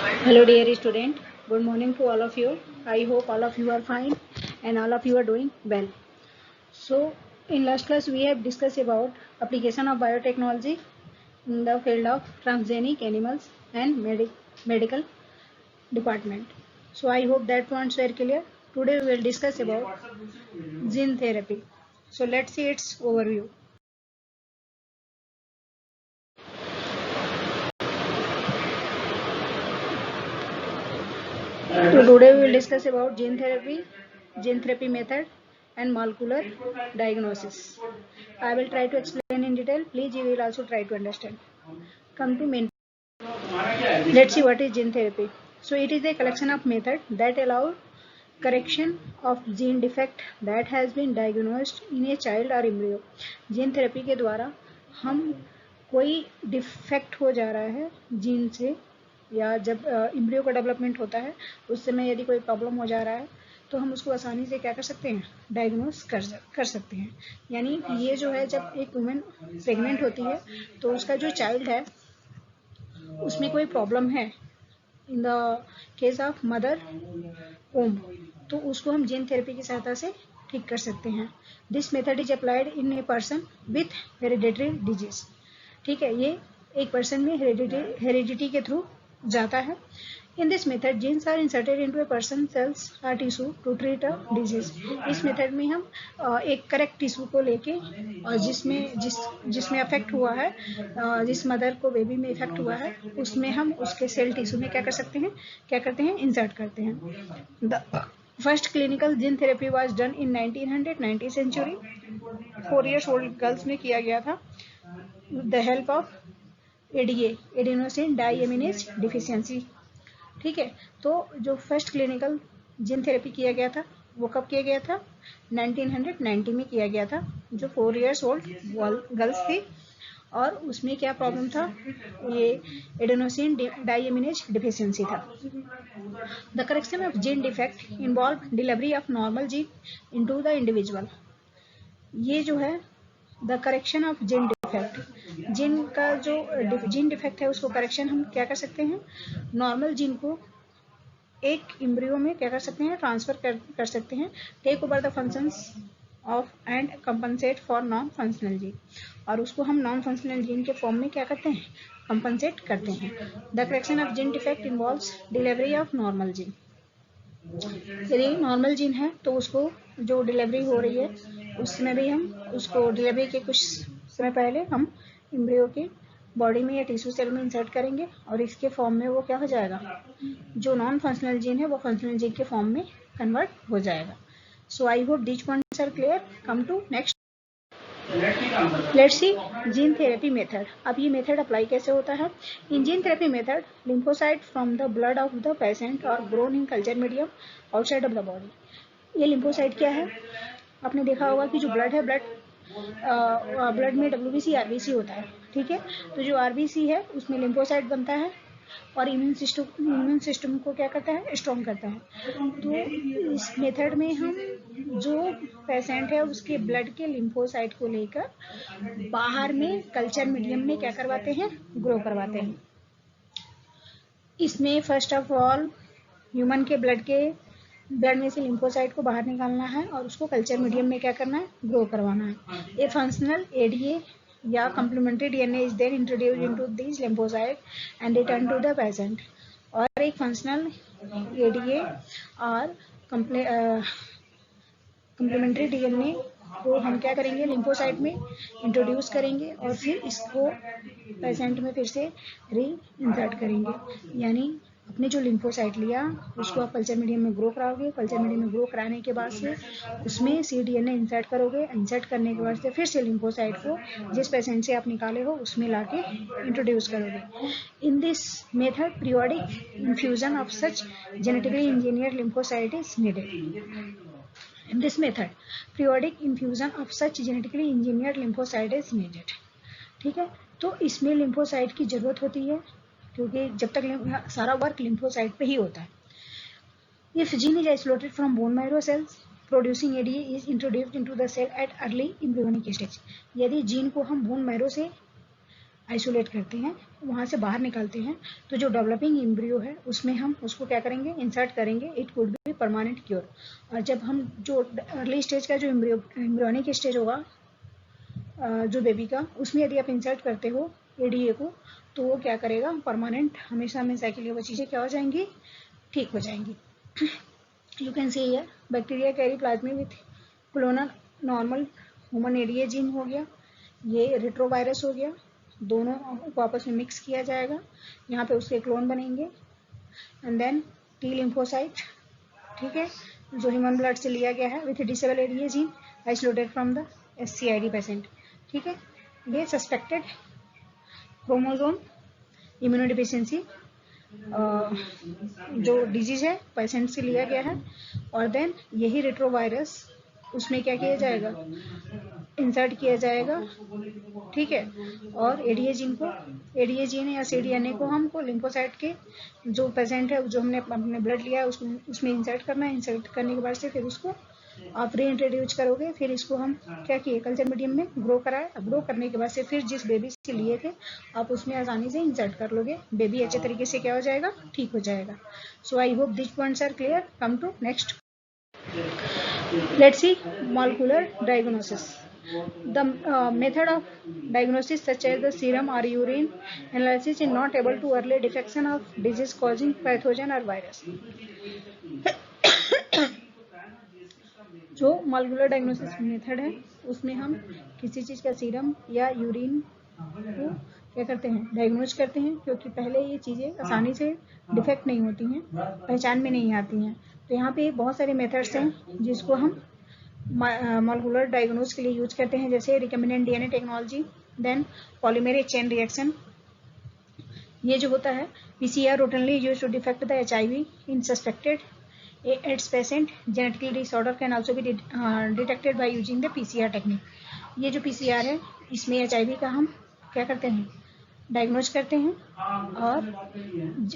Hello dear student, good morning to all of you. I hope all of you are fine and all of you are doing well. So in last class we have discussed about application of biotechnology in the field of transgenic animals and medical department. So I hope that points were clear. Today we will discuss about gene therapy. So let's see its overview. So today we will discuss about gene therapy method and molecular diagnosis. I will try to explain in detail. Please you will also try to understand. Come to main. Let's see what is gene therapy. So it is a collection of methods that allow correction of gene defect that has been diagnosed in a child or embryo. Gene therapy के द्वारा हम कोई defect हो जा रहा है gene से या जब एम्ब्रियो का डेवलपमेंट होता है उस समय यदि कोई प्रॉब्लम हो जा रहा है तो हम उसको आसानी से क्या कर सकते हैं डायग्नोस कर सकते हैं. यानी ये जो है जब एक वुमेन प्रेग्नेंट होती है तो उसका जो चाइल्ड है उसमें कोई प्रॉब्लम है in the case of mother ओम तो उसको हम जीन थेरेपी की सहायता से ठीक कर सकते हैं. This method is applied in a person with hereditary disease. ठीक है, ये एक पर्सन में हेरिडिटी के थ्रू जाता है. In this method genes are inserted into a person cells or tissue to treat a disease. इस मेथड में हम एक करेक्ट टिश्यू को लेके और जिसमें अफेक्ट हुआ है जिस मदर को बेबी में इफेक्ट हुआ है उसमें हम उसके सेल टिश्यू में क्या करते हैं इंसर्ट करते हैं. The first clinical gene therapy was done in 1990 century. 4 years old girls में किया गया था the help of ADA adenosine deaminase deficiency. ठीक है, तो जो फर्स्ट क्लिनिकल जीन थेरेपी किया गया था वो कब किया गया था 1990 में किया गया था. जो 4 years old गर्ल्स थी और उसमें क्या प्रॉब्लम था ये एडेनोसिन डाइएमिनेज डिफिशियंसी था. The correction of gene defect involve delivery of normal gene into the individual. ये जो है the correction of gene defect gene का जो जीन डिफेक्ट है उसको करेक्शन हम क्या कर सकते हैं नॉर्मल जीन को एक एम्ब्रियो में क्या कर सकते हैं ट्रांसफर कर सकते हैं. Take over the functions of and compensate for non functional gene और उसको हम नॉन फंक्शनल जीन के फॉर्म में क्या करते हैं कंपनसेट करते हैं. The correction of gene defect involves delivery of normal gene. यदि नॉर्मल जीन है तो उसको जो डिलीवरी हो रही है उसमें भी हम उसको डिलीवरी के कुछ समय पहले हम एम्ब्रियो के बॉडी में या टिश्यू सेल में इंसर्ट करेंगे और इसके फॉर्म में वो क्या हो जाएगा जो नॉन फंक्शनल जीन है वो फंक्शनल जीन के फॉर्म में कन्वर्ट हो जाएगा. So I hope these points are clear. Come to next. Let's see gene therapy method. अब ये मेथड अप्लाई कैसे होता है. In gene therapy method lymphocyte from the blood of the patient और grown in culture medium outside of the body. ये lymphocyte क्या है आपने देखा होगा कि जो ब्लड है ब्लड में डब्ल्यूबीसी आरबीसी होता है. ठीक है, तो जो आरबीसी है उसमें लिम्फोसाइट बनता है और इम्यून सिस्टम को क्या करता है स्ट्रॉन्ग करता है. तो इस मेथड में हम जो पेशेंट है उसके ब्लड के लिम्फोसाइट को लेकर बाहर में कल्चर मीडियम में क्या करवाते हैं ग्रो करवाते हैं. इसमें फर्स्ट ऑफ ऑल ह्यूमन के ब्लड में से लिम्फोसाइट को बाहर निकालना है और उसको कल्चर मीडियम में क्या करना है ग्रो करवाना है. ए फंक्शनल एडीए या complementary DNA is then introduced into these lymphocytes and returned to the patient. और एक फंक्शनल एडीए और कम्प्लीमेंट्री डीएनए को हम क्या करेंगे लिम्फोसाइट में इंट्रोड्यूस करेंगे और फिर इसको पेशेंट में फिर से री इंसर्ट करेंगे. यानी अपने जो लिम्फोसाइट लिया उसको आप कल्चर मीडियम में ग्रो कराओगे. कल्चर मीडियम में ग्रो कराने के बाद से उसमें cDNA इंसर्ट करोगे. इंसर्ट करने के बाद से फिर से लिम्फोसाइट को जिस पेशेंट से आप निकाले हो उसमें लाके इंट्रोड्यूस करोगे. इन this method periodic infusion of such genetically engineered lymphocyte is needed. In this method, periodic infusion of such genetically engineered lymphocyte is needed. ठीक है, तो इसमें लिम्फोसाइट की जरूरत होती है क्योंकि जब तक सारा वर्क लिम्फोसाइट पे ही होता है. If gene is isolated from bone marrow cells, producing ADA is introduced into the cell at early embryonic stage. यदि जीन को हम बोन मैरो से आइसोलेट करते हैं, वहाँ से बाहर निकालते हैं, तो जो डेवलपिंग एम्ब्रियो है उसमें हम उसको क्या करेंगे, इंसर्ट करेंगे. It could be permanent cure. और जब हम जो अर्ली स्टेज का जो एम्ब्रियोनिक स्टेज होगा जो बेबी का, उसमें यदि आप इंसर्ट करते हो एडीए को, तो वो क्या करेगा, परमानेंट हमेशा हमेशा के लिए वो चीज़ें क्या हो जाएंगी, ठीक हो जाएंगी. You can see here bacteria carry plasmid with clonal normal human ADA gene हो गया, ये रेट्रोवायरस हो गया, दोनों को आपस में मिक्स किया जाएगा, यहाँ पे उसके क्लोन बनेंगे. एंड देन टी लिम्फोसाइट, ठीक है, जो ह्यूमन ब्लड से लिया गया है with disable ADA gene isolated from the SCID patient. ठीक है, ये सस्पेक्टेड क्रोमोजोम इम्यूनोडिफिशियंसी जो डिजीज है पेशेंट से लिया गया है. और देन यही रेट्रोवायरस उसमें क्या किया जाएगा, इंसर्ट किया जाएगा. ठीक है, और एडीए जीन या CDNA को हमको लिम्फोसाइट के जो पेशेंट है, जो हमने अपने ब्लड लिया है उसमें इंसर्ट करना है. इंसर्ट करने के बाद से फिर उसको आप री इंट्रोड्यूस करोगे. फिर इसको हम क्या किए, कल्चर मीडियम में ग्रो कराए. ग्रो करने के बाद से फिर जिस बेबी से लिए थे आप उसमें आसानी से इंसर्ट कर लोगे. बेबी अच्छे तरीके से क्या हो जाएगा, ठीक हो जाएगा. So I hope this points are clear. Come to next. Let's see molecular diagnosis. The method of diagnosis such as the serum or urine analysis is not able to early detection of disease causing pathogen or virus. जो molecular diagnosis method है उसमें हम किसी चीज़ का serum या urine को क्या करते हैं, डायग्नोज करते हैं, क्योंकि पहले ये चीज़ें आसानी से डिफेक्ट नहीं होती हैं, पहचान में नहीं आती हैं. तो यहाँ पे बहुत सारे मेथड्स हैं जिसको हम मॉलिक्यूलर डायग्नोज के लिए यूज करते हैं, जैसे recombinant DNA technology, then polymerase chain reaction. ये जो होता है PCR routinely used to detect the HIV in suspected AIDS patient. Genetic disorder can also be detected by using the PCR technique. ये जो PCR है इसमें HIV का हम क्या करते हैं, डायग्नोज करते हैं, और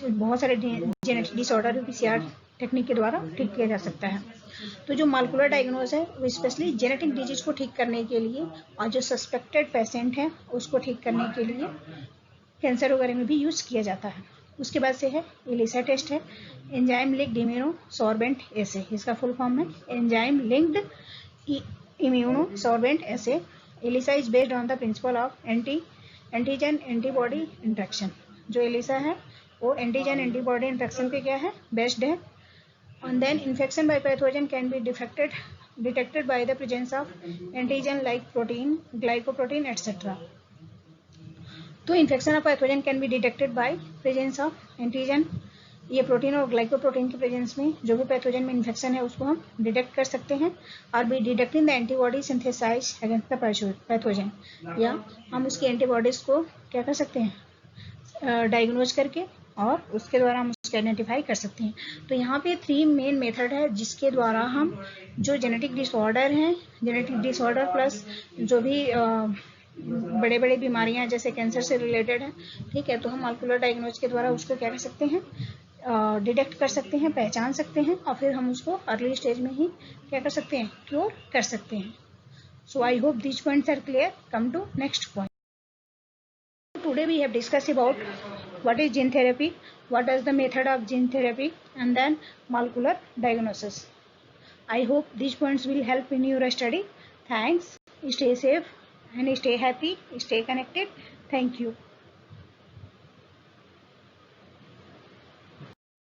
बहुत सारे जेनेटिक डिसऑर्डर PCR टेक्निक के द्वारा ठीक किया जा सकता है. तो जो मॉलिक्यूलर डायग्नोज है वो स्पेशली जेनेटिक डिजीज को ठीक करने के लिए, और जो सस्पेक्टेड पेशेंट है उसको ठीक करने के लिए कैंसर वगैरह में भी यूज किया जाता है. उसके बाद से है एलिसा टेस्ट है, एंजाइम लिंक्ड इम्यूनोसॉर्बेंट एसे. इसका फुल फॉर्म है enzyme linked immunosorbent assay. ELISA is based on the principle of antigen antibody interaction. जो एलिसा है वो एंटीजन एंटीबॉडी इंट्रैक्शन पे क्या है, बेस्ड है. And then infection by pathogen can be detected by the presence of antigen like protein, glycoprotein, etc. तो infection of pathogen can be detected by presence of antigen. ये protein और glycoprotein के presence में जो भी pathogen में infection है उसको हम डिटेक्ट कर सकते हैं, और be detecting the antibody synthesize against the pathogen. या हम उसकी एंटीबॉडीज को क्या कर सकते हैं, डायग्नोज करके, और उसके द्वारा हम उसको आइडेंटिफाई कर सकते हैं. तो यहाँ पे 3 मेन मेथड है जिसके द्वारा हम जो जेनेटिक डिसऑर्डर हैं, जेनेटिक डिसऑर्डर प्लस जो भी बड़े बड़े बीमारियां जैसे कैंसर से रिलेटेड है, ठीक है, तो हम मॉलिक्यूलर डायग्नोज के द्वारा उसको क्या कर सकते हैं, डिटेक्ट कर सकते हैं, पहचान सकते हैं, और फिर हम उसको अर्ली स्टेज में ही क्या कर सकते हैं, क्योर कर सकते हैं. So I hope these points are clear. Come to next point. Today we have discussed about what is gene therapy, what is the method of gene therapy, and then molecular diagnosis. I hope these points will help in your study. Thanks. Stay safe and stay happy. Stay connected. Thank you.